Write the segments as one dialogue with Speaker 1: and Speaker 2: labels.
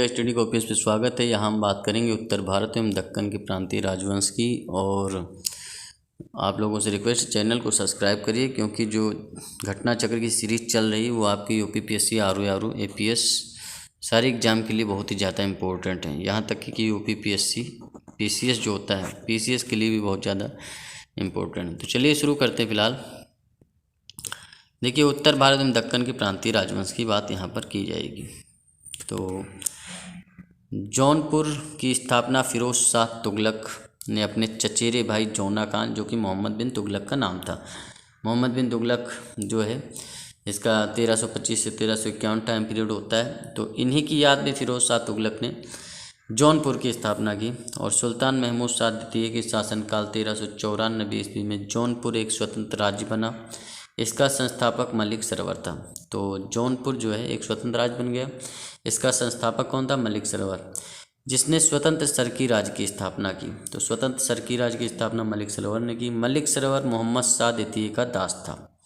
Speaker 1: का study copies पे स्वागत है। यहाँ हम बात करेंगे उत्तर भारत एवं दक्कन के प्रांतीय राजवंश की। और आप लोगों से रिक्वेस्ट, चैनल को सब्सक्राइब करिए, क्योंकि जो घटना चक्र की सीरीज चल रही है वो आपकी यूपीपीएससी, आरओ, एपीएस सारे एग्जाम के लिए बहुत ही ज़्यादा इम्पोर्टेंट है। यहाँ तक कि यूपीपीएससी, पीसीएस जो होता है, पीसीएस के लिए भी बहुत ज़्यादा इम्पोर्टेंट है। तो चलिए शुरू करते हैं। फिलहाल देखिए, उत्तर भारत एवं दक्कन के प्रांतीय राजवंश की बात यहाँ पर की जाएगी। तो जौनपुर की स्थापना फिरोज शाह तुगलक ने अपने चचेरे भाई जौना खान, जो कि मोहम्मद बिन तुगलक का नाम था। मोहम्मद बिन तुगलक जो है, इसका 1325 से 1351 टाइम पीरियड होता है। तो इन्हीं की याद में फिरोज शाह तुगलक ने जौनपुर की स्थापना की। और सुल्तान महमूद शाह द्वितीय के शासनकाल 1394 ईस्वी में जौनपुर एक स्वतंत्र राज्य बना। इसका संस्थापक मलिक सरवर था। तो जौनपुर जो है एक स्वतंत्र राज्य बन गया। इसका संस्थापक कौन था? मलिक सरवर, जिसने स्वतंत्र सरकी राज्य की स्थापना की। तो स्वतंत्र सरकी राज्य की स्थापना मलिक सरवर ने की। मलिक सरवर मोहम्मद शाह द्वितीय का दास था।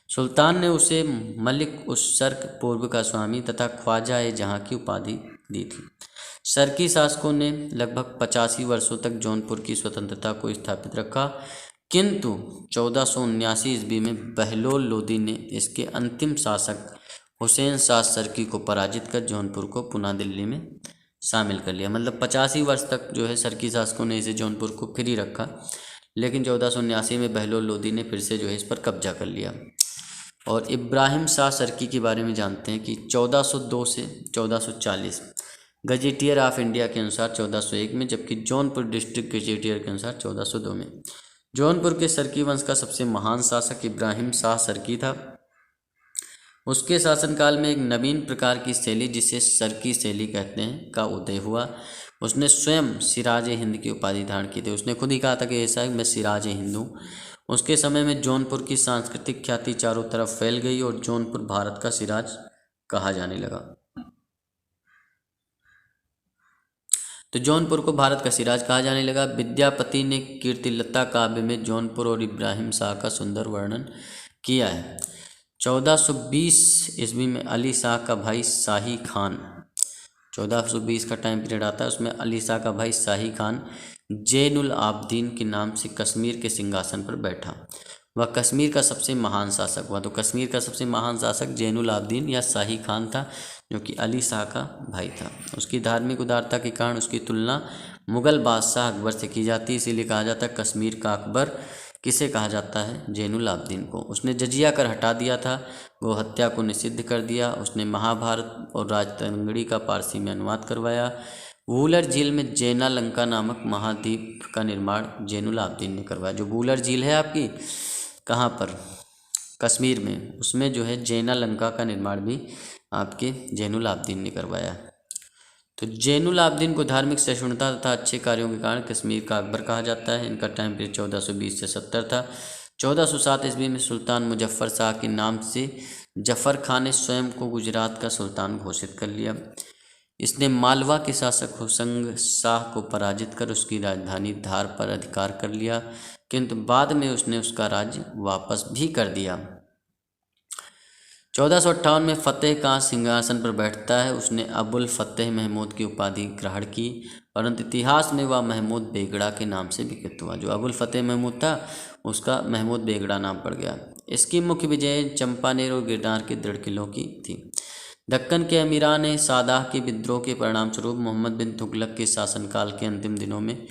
Speaker 1: सुल्तान ने उसे मलिक उस सर्क पूर्व का स्वामी तथा ख्वाजा ए जहाँ की उपाधि दी थी। सरकी शासकों ने लगभग 85 वर्षों तक जौनपुर की स्वतंत्रता को स्थापित रखा, किंतु 1479 ईस्वी में बहलोल लोदी ने इसके अंतिम शासक हुसैन शाह सरकी को पराजित कर जौनपुर को पुनः दिल्ली में शामिल कर लिया। मतलब 85 वर्ष तक जो है सरकी शासकों ने इसे जौनपुर को फ्री रखा, लेकिन 1479 में बहलोल लोदी ने फिर से जो है इस पर कब्जा कर लिया। और इब्राहिम शाह सरकी के बारे में जानते हैं कि 1402 से 1440 गजेटियर ऑफ इंडिया के अनुसार 1401 में, जबकि जौनपुर डिस्ट्रिक्ट गजेटियर के अनुसार 1402 में। जौनपुर के सरकी वंश का सबसे महान शासक इब्राहिम शाह सरकी था। उसके शासनकाल में एक नवीन प्रकार की शैली, जिसे सरकी शैली कहते हैं, का उदय हुआ। उसने स्वयं सिराज ए हिंद की उपाधि धारण की थी। उसने खुद ही कहा था कि ऐसा है, मैं सिराज ए हिंद हूँ। उसके समय में जौनपुर की सांस्कृतिक ख्याति चारों तरफ फैल गई और जौनपुर भारत का सिराज कहा जाने लगा। तो जौनपुर को भारत का सिराज कहा जाने लगा। विद्यापति ने कीर्तिलता काव्य में जौनपुर और इब्राहिम शाह का सुंदर वर्णन किया है। 1420 ईस्वी में अली शाह का भाई शाही खान, 1420 का टाइम पीरियड आता है, उसमें अली शाह का भाई शाही खान जैनुल आबदीन के नाम से कश्मीर के सिंहासन पर बैठा। वह कश्मीर का सबसे महान शासक हुआ। तो कश्मीर का सबसे महान शासक जैनुल आबदीन या शाही खान था, जो कि अली शाह का भाई था। उसकी धार्मिक उदारता के कारण उसकी तुलना मुग़ल बादशाह अकबर से की जाती है। इसीलिए कहा जाता है कश्मीर का अकबर। किसे कहा जाता है? जैनुल आबदीन को। उसने जजिया कर हटा दिया था, गो हत्या को निषिद्ध कर दिया। उसने महाभारत और राजतरंगड़ी का पारसी में अनुवाद करवाया। वूलर झील में जैना लंका नामक महाद्वीप का निर्माण जैनुल आबदीन ने करवाया। जो वूलर झील है आपकी, कहाँ पर? कश्मीर में, उसमें जो है जैना लंका का निर्माण भी आपके जैनुल आबदीन ने करवाया। तो जैनुल आबदीन को धार्मिक सहिष्णुता तथा अच्छे कार्यों के कारण कश्मीर का अकबर कहा जाता है। इनका टाइम पीरियड 1420 से 70 था। 1407 ईस्वी में सुल्तान मुजफ्फर शाह के नाम से जफर खान ने स्वयं को गुजरात का सुल्तान घोषित कर लिया। इसने मालवा के शासक हुसंग शाह को पराजित कर उसकी राजधानी धार पर अधिकार कर लिया, किंतु बाद में उसने उसका राज्य वापस भी कर दिया। 1458 में फतेह खान सिंहासन पर बैठता है। उसने अबुल फतेह महमूद की उपाधि ग्रहण की, परंतु इतिहास में वह महमूद बेगड़ा के नाम से विख्यात हुआ। जो अबुल फतेह महमूद था, उसका महमूद बेगड़ा नाम पड़ गया। इसकी मुख्य विजय चंपानेर और गिरनार के दृढ़ किलों की थी। दक्कन के अमीरान ने सादाह के विद्रोह के परिणामस्वरूप मोहम्मद बिन तुगलक के शासनकाल के अंतिम दिनों में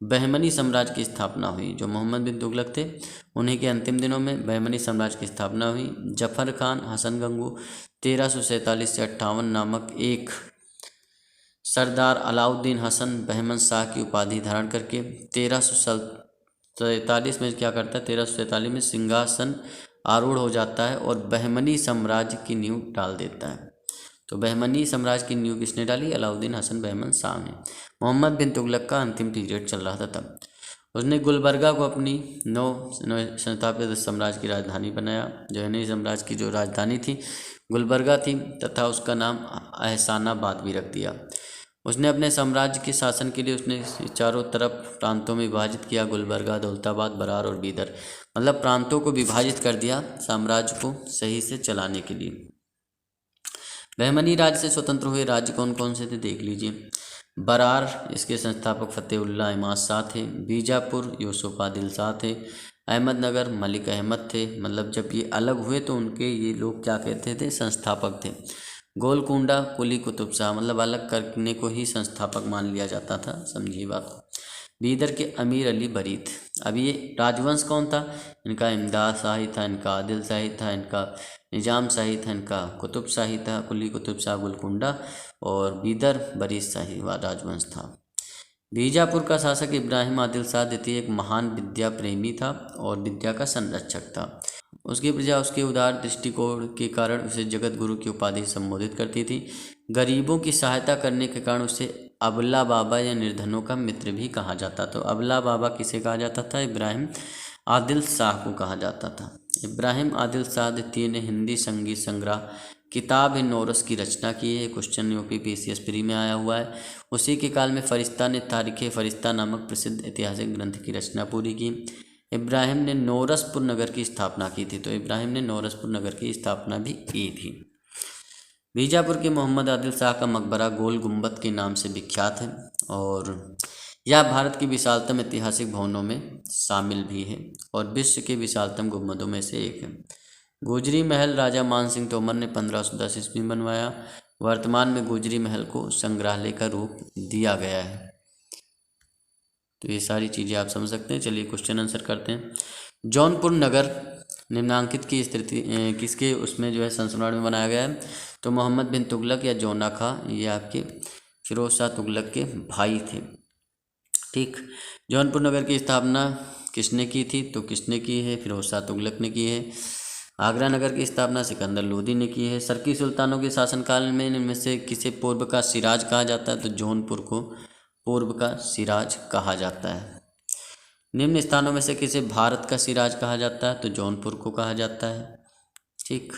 Speaker 1: बहमनी साम्राज्य की स्थापना हुई। जो मोहम्मद बिन तुगलक थे, उन्हीं के अंतिम दिनों में बहमनी साम्राज्य की स्थापना हुई। जफर खान हसन गंगू 1347 से 58 नामक एक सरदार अलाउद्दीन हसन बहमन शाह की उपाधि धारण करके 1347 में क्या करता है? 1347 में सिंहासन आरूढ़ हो जाता है और बहमनी साम्राज्य की नींव डाल देता है। तो बहमनी साम्राज्य की नींव किसने डाली? अलाउद्दीन हसन बहमन शाह ने। मोहम्मद बिन तुगलक का अंतिम पीरियड चल रहा था तब। उसने गुलबर्गा को अपनी संस्थापित साम्राज्य की राजधानी बनाया। जैनी साम्राज्य की जो राजधानी थी गुलबर्गा थी, तथा उसका नाम एहसानाबाद भी रख दिया। उसने अपने साम्राज्य के शासन के लिए उसने चारों तरफ प्रांतों में विभाजित किया, गुलबर्गा, दौलताबाद, बरार और बीदर। मतलब प्रांतों को विभाजित कर दिया साम्राज्य को सही से चलाने के लिए। बहमनी राज्य से स्वतंत्र हुए राज्य कौन कौन से थे देख लीजिए। बरार, इसके संस्थापक फतेहुल्लाह इमाद शाह थे। बीजापुर, यूसुफ आदिल शाह थे। अहमदनगर, मलिक अहमद थे। मतलब जब ये अलग हुए तो उनके ये लोग क्या कहते थे, संस्थापक थे। गोलकुंडा, कुली कुतुब शाह, मतलब अलग करने को ही संस्थापक मान लिया जाता था, समझिए बात को। बीदर के अमीर अली बरीद। अब ये राजवंश कौन था, इनका इमदाद शाही था, इनका आदिल शाही था, इनका निजाम शाही था, इनका कुतुब शाही था। कुली कुतुब शाह गोलकुंडा और बीदर बरीद शाही राजवंश था। बीजापुर का शासक इब्राहिम आदिल शाह द्वितीय एक महान विद्या प्रेमी था और विद्या का संरक्षक था। उसकी प्रजा उसके उदार दृष्टिकोण के कारण उसे जगत गुरु की उपाधि संबोधित करती थी। गरीबों की सहायता करने के कारण उसे अबला बाबा या निर्धनों का मित्र भी कहा जाता। तो अबला बाबा किसे कहा जाता था, इब्राहिम आदिल शाह को कहा जाता था। इब्राहिम आदिल शाह द्वितीय ने हिंदी संगीत संग्रह किताब नौरस की रचना की है। क्वेश्चन यूपीपीसीएस प्री में आया हुआ है। उसी के काल में फरिश्ता ने तारीख़ फरिश्ता नामक प्रसिद्ध ऐतिहासिक ग्रंथ की रचना पूरी की। इब्राहिम ने नौरसपुर नगर की स्थापना की थी। तो इब्राहिम ने नौरसपुर नगर की स्थापना भी की थी। बीजापुर के मोहम्मद आदिल शाह का मकबरा गोल गुंबद के नाम से विख्यात है और यह भारत की विशालतम ऐतिहासिक भवनों में शामिल भी है और विश्व के विशालतम गुंबदों में से एक है। गुजरी महल राजा मान सिंह तोमर ने 1510 ईस्वी में बनवाया। वर्तमान में गुजरी महल को संग्रहालय का रूप दिया गया है। तो ये सारी चीज़ें आप समझ सकते हैं। चलिए क्वेश्चन आंसर करते हैं। जौनपुर नगर निम्नांकित की स्थिति किसके उसमें जो है संस्मरण में बनाया गया है, तो मोहम्मद बिन तुगलक या जौना खां, ये आपके फिरोज शाह तुगलक के भाई थे। ठीक, जौनपुर नगर की स्थापना किसने की थी, तो किसने की है, फिरोज शाह तुगलक ने की है। आगरा नगर की स्थापना सिकंदर लोदी ने की है। सरकी सुल्तानों के शासनकाल में इनमें से किसे पूर्व का सिराज कहा जाता है, तो जौनपुर को पूर्व का सिराज कहा जाता है। निम्न स्थानों में से किसे भारत का सिराज कहा जाता है, तो जौनपुर को कहा जाता है। ठीक,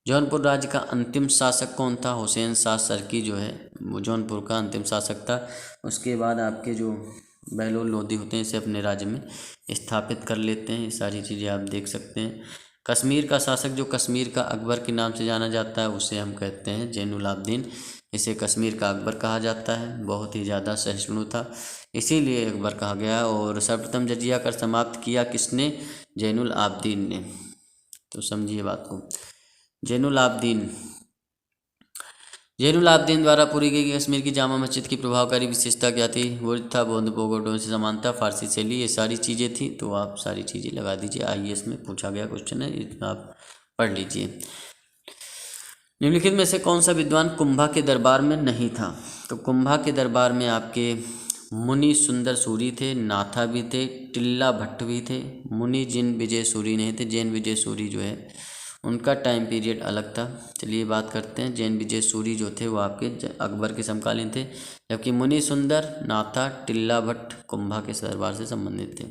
Speaker 1: जौनपुर राज्य का अंतिम शासक कौन था, हुसैन शाह सरकी जो है वो जौनपुर का अंतिम शासक था। उसके बाद आपके जो बहलोल लोदी होते हैं इसे अपने राज्य में स्थापित कर लेते हैं। ये सारी चीज़ें आप देख सकते हैं। कश्मीर का शासक जो कश्मीर का अकबर के नाम से जाना जाता है उसे हम कहते हैं जैनुल आबदीन। इसे कश्मीर का अकबर कहा जाता है। बहुत ही ज़्यादा सहिष्णु था, इसीलिए अकबर कहा गया। और सर्वप्रथम जजिया कर समाप्त किया किसने, जैनुल आबदीन ने। तो समझिए बात को। जैनुल आबदीन द्वारा पूरी गई कश्मीर की जामा मस्जिद की प्रभावकारी विशेषता क्या थी, वो था बौद्ध बोगोटों से समानता, फारसी शैली, ये सारी चीज़ें थी। तो आप सारी चीज़ें लगा दीजिए। आईएएस में पूछा गया क्वेश्चन है, इतना आप पढ़ लीजिए। निम्नलिखित में से कौन सा विद्वान कुंभा के दरबार में नहीं था, तो कुंभा के दरबार में आपके मुनि सुंदर सूरी थे, नाथा भी थे, टिल्ला भट्ट भी थे। मुनि जिन विजय सूरी नहीं थे। जैन विजय सूरी जो है उनका टाइम पीरियड अलग था। चलिए बात करते हैं। जैन विजय सूरी जो थे वो आपके अकबर के समकालीन थे, जबकि मुनि सुंदर, नाथा, टिल्ला भट्ट कुंभा के दरबार से संबंधित थे।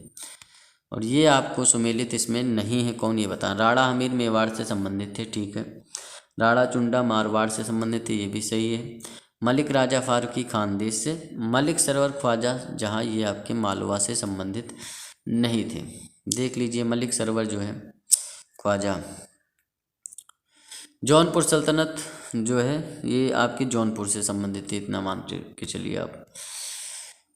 Speaker 1: और ये आपको सुमेलित इसमें नहीं है, कौन ये बता। राणा हमीर मेवाड़ से संबंधित थे, ठीक है। राणा चुंडा मारवाड़ से संबंधित थे, ये भी सही है। मलिक राजा फारूकी खानदेश से। मलिक सरवर ख्वाजा जहाँ, ये आपके मालवा से संबंधित नहीं थे। देख लीजिए मलिक सरवर जो है ख्वाजा। जौनपुर सल्तनत जो है ये आपकी जौनपुर से संबंधित थी, इतना मान के चलिए आप।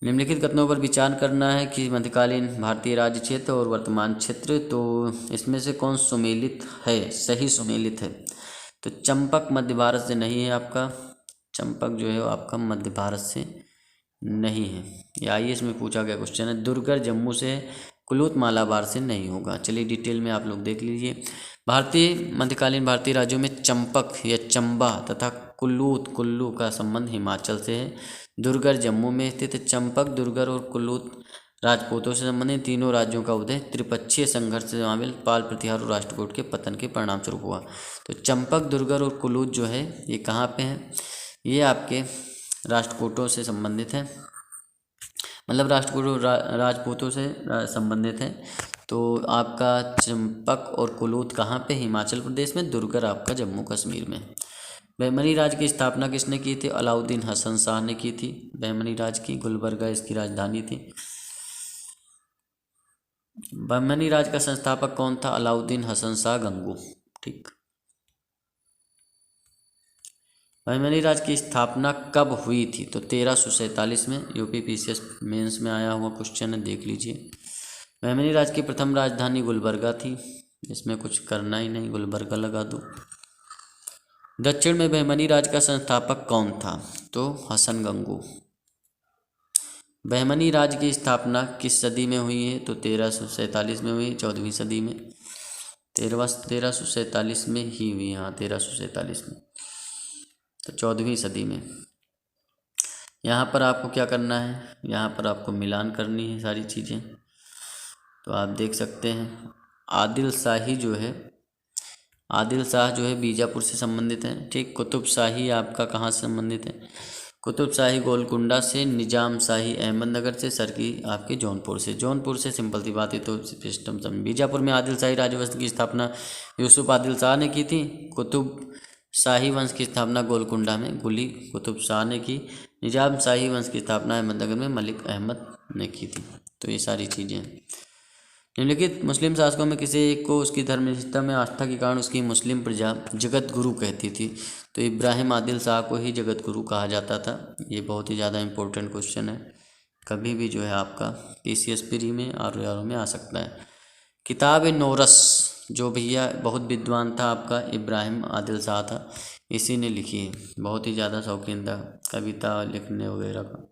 Speaker 1: निम्नलिखित कथनों पर विचार करना है कि मध्यकालीन भारतीय राज्य क्षेत्र और वर्तमान क्षेत्र, तो इसमें से कौन सुमेलित है, सही सुमेलित है। तो चंपक मध्य भारत से नहीं है आपका, चंपक जो है वो आपका मध्य भारत से नहीं है। ये आईएएस में पूछा गया क्वेश्चन है। दुर्गर जम्मू से है, कुलूत मालाबार से नहीं होगा। चलिए डिटेल में आप लोग देख लीजिए। मध्यकालीन भारतीय राज्यों में चंपक या चंबा तथा कुल्लू का संबंध हिमाचल से है। दुर्गर जम्मू में स्थित। चंपक, दुर्गर और कुल्लू राजपूतों से संबंधित तीनों राज्यों का उदय त्रिपक्षीय संघर्ष से शामिल पाल प्रतिहार और राष्ट्रकूट के पतन के परिणाम स्वरूप हुआ। तो चंपक, दुर्गर और कुल्लू जो है ये कहाँ पे हैं, ये आपके राष्ट्रकूटों से संबंधित है, मतलब राजपूतों से संबंधित है। तो आपका चंपक और कुलूत कहाँ पे, हिमाचल प्रदेश में। दुर्गर आपका जम्मू कश्मीर में। बहमनी राज्य की स्थापना किसने की थी, अलाउद्दीन हसन शाह ने की थी। बहमनी राज्य की गुलबर्गा इसकी राजधानी थी। बहमनी राज्य का संस्थापक कौन था, अलाउद्दीन हसन शाह गंगू। ठीक, बहमनी राज की स्थापना कब हुई थी? तो 1347 में। यूपी पीसीएस मेंस में आया हुआ क्वेश्चन है, देख लीजिए। बहमनी राज की प्रथम राजधानी गुलबर्गा थी, इसमें कुछ करना ही नहीं, गुलबर्गा लगा दो। दक्षिण में बहमनी राज का संस्थापक कौन था? तो हसन गंगू। बहमनी राज की स्थापना किस सदी में हुई है? तो 1347 में हुई, 14वीं सदी में। 1347 में ही हुई, हाँ 1347 में, तो 14वीं सदी में। यहाँ पर आपको क्या करना है, यहाँ पर आपको मिलान करनी है सारी चीज़ें। तो आप देख सकते हैं आदिल शाही जो है, आदिल शाह जो है बीजापुर से संबंधित है, ठीक। कुतुब शाही आपका कहाँ से संबंधित है? कुतुब शाही गोलकुंडा से, निजाम शाही अहमदनगर से, सरकी आपके जौनपुर से। जौनपुर से सिंपल सी बात है, तो सिस्टम समझ। बीजापुर में आदिल शाही राजवंश की स्थापना यूसुफ आदिल शाह ने की थी। कुतुब शाही वंश की स्थापना गोलकुंडा में कुली कुतुब शाह ने की। निजाम शाही वंश की स्थापना अहमदनगर में मलिक अहमद ने की थी। तो ये सारी चीज़ें हैं। निम्नलिखित मुस्लिम शासकों में किसी एक को उसकी धर्मनिष्ठा में आस्था के कारण उसकी मुस्लिम प्रजा जगत गुरु कहती थी? तो इब्राहिम आदिल शाह को ही जगत गुरु कहा जाता था। ये बहुत ही ज़्यादा इंपॉर्टेंट क्वेश्चन है, कभी भी जो है आपका पीसीएस प्री में और में आ सकता है। किताब नोरस जो भैया बहुत विद्वान था आपका इब्राहिम आदिल शाह था, इसी ने लिखी है, बहुत ही ज़्यादा शौकीन था कविता लिखने वगैरह का।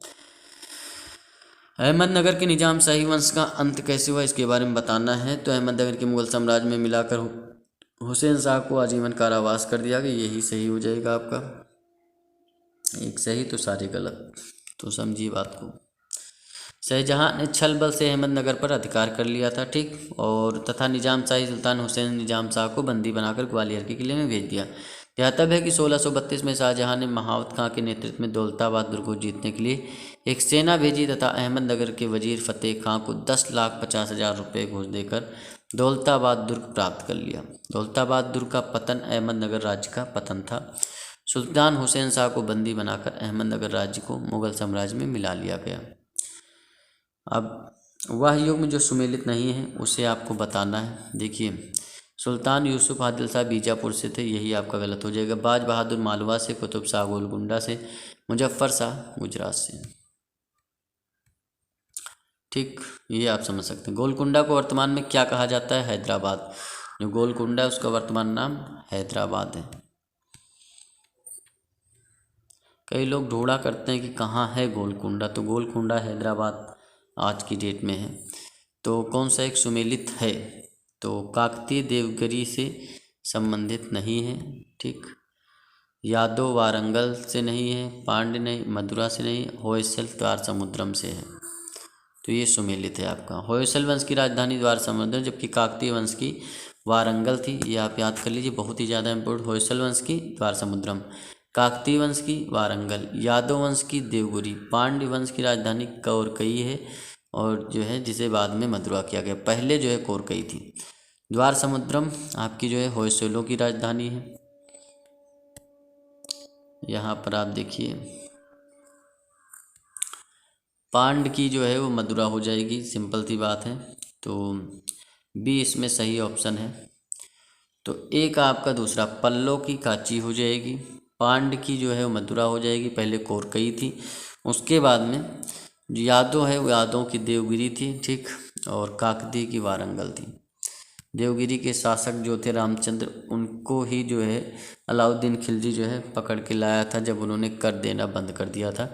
Speaker 1: अहमदनगर के निजाम शाही वंश का अंत कैसे हुआ, इसके बारे में बताना है। तो अहमदनगर के मुगल साम्राज्य में मिलाकर हुसैन शाह को आजीवन कारावास कर दिया गया। यही सही हो जाएगा आपका, एक सही तो सारे गलत, तो समझिए बात को। शाहजहां ने छल बल से अहमदनगर पर अधिकार कर लिया था, ठीक। और तथा निजाम शाही सुल्तान हुसैन निजाम शाह को बंदी बनाकर ग्वालियर के किले में भेज दिया। ध्यातव्य है कि 1632 में शाहजहां ने महावत खां के नेतृत्व में दौलताबाद दुर्ग को जीतने के लिए एक सेना भेजी तथा अहमदनगर के वजीर फतेह खां को 10,50,000 रुपये घूस देकर दौलताबाद दुर्ग प्राप्त कर लिया। दौलताबाद दुर्ग का पतन अहमदनगर राज्य का पतन था। सुल्तान हुसैन शाह को बंदी बनाकर अहमदनगर राज्य को मुगल साम्राज्य में मिला लिया गया। अब वह युग में जो सुमेलित नहीं है उसे आपको बताना है। देखिए, सुल्तान यूसुफ आदिल शाह बीजापुर से थे, यही आपका गलत हो जाएगा। बाज बहादुर मालवा से, कुतुब शाह गोलकुंडा से, मुजफ्फर शाह गुजरात से, ठीक। ये आप समझ सकते हैं। गोलकुंडा को वर्तमान में क्या कहा जाता है? हैदराबाद। जो गोलकुंडा है उसका वर्तमान नाम हैदराबाद है। कई लोग ढूंढा करते हैं कि कहाँ है गोलकुंडा, तो गोलकुंडा हैदराबाद आज की डेट में है। तो कौन सा एक सुमेलित है? तो काकतीय देवगिरी से संबंधित नहीं है, ठीक। यादव वारंगल से नहीं है, पांड्य नहीं, मदुरा से नहीं, होयसल द्वार समुद्रम से है। तो ये सुमेलित है आपका। होयसल वंश की राजधानी द्वार समुद्रम, जबकि काकतीय वंश की वारंगल थी। ये आप याद कर लीजिए, बहुत ही ज़्यादा इंपोर्टेंट। होयसल वंश की द्वार समुद्रम, काकतीय वंश की वारंगल, यादव वंश की देवगिरी, पांड्य वंश की राजधानी कौरकई है, और जो है जिसे बाद में मदुरा किया गया, पहले जो है कौरकई थी। द्वार समुद्रम आपकी जो है होयसलों की राजधानी है। यहाँ पर आप देखिए पांड की जो है वो मदुरा हो जाएगी, सिंपल सी बात है। तो बी इसमें सही ऑप्शन है। तो एक आपका दूसरा पल्लो की काची हो जाएगी, पांड की जो है वो मदुरा हो जाएगी, पहले कोरकई थी, उसके बाद में जो यादव है वो यादव की देवगिरी थी, ठीक। और काकती की वारंगल थी। देवगिरी के शासक जो थे रामचंद्र, उनको ही जो है अलाउद्दीन खिलजी जो है पकड़ के लाया था, जब उन्होंने कर देना बंद कर दिया था।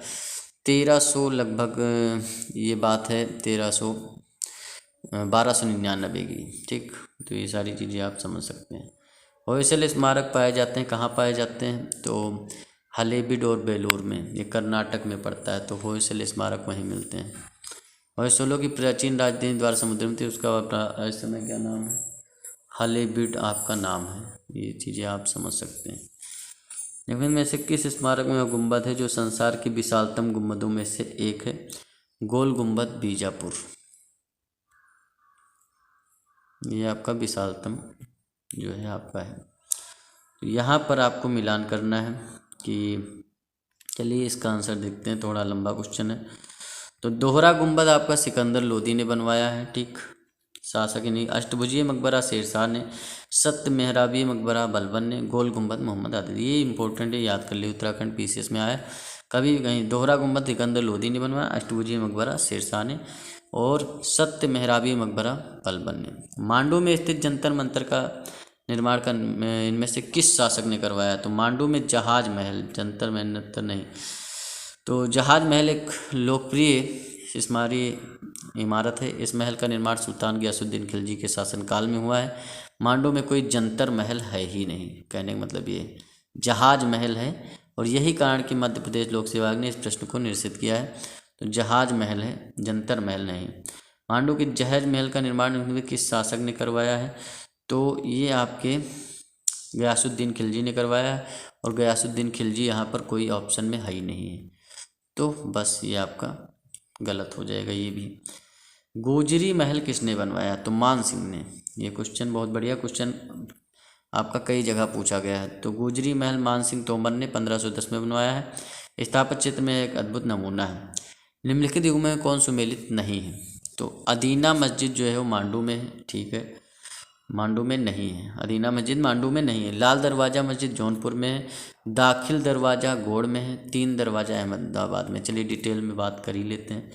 Speaker 1: 1300 लगभग ये बात है, 1299 की, ठीक। तो ये सारी चीज़ें आप समझ सकते हैं। होयसल स्मारक पाए जाते हैं, कहाँ पाए जाते हैं? तो हलेबीड और बेलूर में, ये कर्नाटक में पड़ता है। तो होयसल स्मारक वहीं मिलते हैं। होयसलों की प्राचीन राजधानी द्वार समुद्रम थी, उसका इस समय क्या नाम है? हलेबीड आपका नाम है। ये चीज़ें आप समझ सकते हैं। निम्न में से किस स्मारक में वह गुंबद है जो संसार की विशालतम गुंबदों में से एक है? गोल गुंबद बीजापुर, ये आपका विशालतम जो है आपका है। तो यहाँ पर आपको मिलान करना है कि, चलिए इसका आंसर देखते हैं, थोड़ा लंबा क्वेश्चन है। तो दोहरा गुंबद आपका सिकंदर लोदी ने बनवाया है, ठीक। शासक ही नहीं। अष्टभुजीय मकबरा शेरशाह ने, सत्य मेहराबी मकबरा बलबन ने, गोल गुंबद मोहम्मद आदिल। ये इंपॉर्टेंट है, याद कर लिया, उत्तराखंड पीसीएस में आया। कभी कहीं दोहरा गुंबद सिकंदर लोधी ने बनवाया, अष्टभुजीय मकबरा शेरशाह ने, और सत्य मेहराबी मकबरा बलबन ने। मांडू में स्थित जंतर मंतर का निर्माण का इनमें से किस शासक ने करवाया? तो मांडू में जहाज महल, जंतर मंतर नहीं। तो जहाज महल एक लोकप्रिय स्मारकीय इमारत है। इस महल का निर्माण सुल्तान गियासुद्दीन खिलजी के शासनकाल में हुआ है। मांडू में कोई जंतर महल है ही नहीं, कहने का मतलब ये जहाज महल है, और यही कारण कि मध्य प्रदेश लोक सेवा आयोग ने इस प्रश्न को निरसित किया है। तो जहाज महल है, जंतर महल नहीं। मांडू के जहाज महल का निर्माण किस शासक ने करवाया है? तो ये आपके गयासुद्दीन खिलजी ने करवाया है, और गयासुद्दीन खिलजी यहाँ पर कोई ऑप्शन में है ही नहीं है, तो बस ये आपका गलत हो जाएगा ये भी। गोजरी महल किसने बनवाया? तो मान सिंह ने। ये क्वेश्चन बहुत बढ़िया क्वेश्चन आपका कई जगह पूछा गया है। तो गोजरी महल मान सिंह तोमर ने 1510 में बनवाया है। स्थापत्य चित्र में एक अद्भुत नमूना है। निम्नलिखित युग में कौन सुमेलित नहीं है? तो अदीना मस्जिद जो है वो मांडू में है, ठीक है, मांडू में नहीं है। अदीना मस्जिद मांडू में नहीं है। लाल दरवाज़ा मस्जिद जौनपुर में है। दाखिल दरवाज़ा गोड़ में है। 3 दरवाज़ा अहमदाबाद में। चलिए डिटेल में बात कर ही लेते हैं।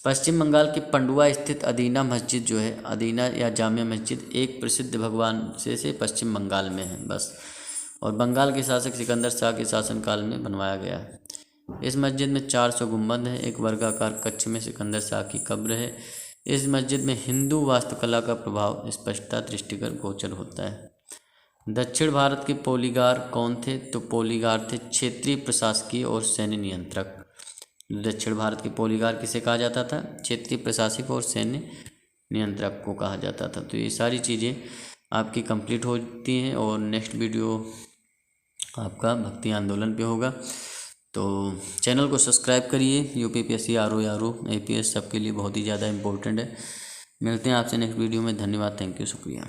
Speaker 1: पश्चिम बंगाल के पंडुआ स्थित अदीना मस्जिद जो है, अदीना या जामिया मस्जिद, एक प्रसिद्ध भगवान से पश्चिम बंगाल में है बस, और बंगाल के शासक सिकंदर शाह के शासनकाल में बनवाया गया है। इस मस्जिद में 400 गुंबद है। एक वर्गाकार कक्ष में सिकंदर शाह की कब्र है। इस मस्जिद में हिंदू वास्तुकला का प्रभाव स्पष्टता दृष्टिगत गोचर होता है। दक्षिण भारत के पोलीगार कौन थे? तो पोलीगार थे क्षेत्रीय प्रशासकीय और सैन्य नियंत्रक। दक्षिण भारत के पोलीगार किसे कहा जाता था? क्षेत्रीय प्रशासक और सैन्य नियंत्रक को कहा जाता था। तो ये सारी चीज़ें आपकी कंप्लीट होती हैं, और नेक्स्ट वीडियो आपका भक्ति आंदोलन पे होगा। तो चैनल को सब्सक्राइब करिए। यूपीपीएससी, आरओ, एपीएस सबके लिए बहुत ही ज़्यादा इम्पोर्टेंट है। मिलते हैं आपसे नेक्स्ट वीडियो में। धन्यवाद, थैंक यू, शुक्रिया।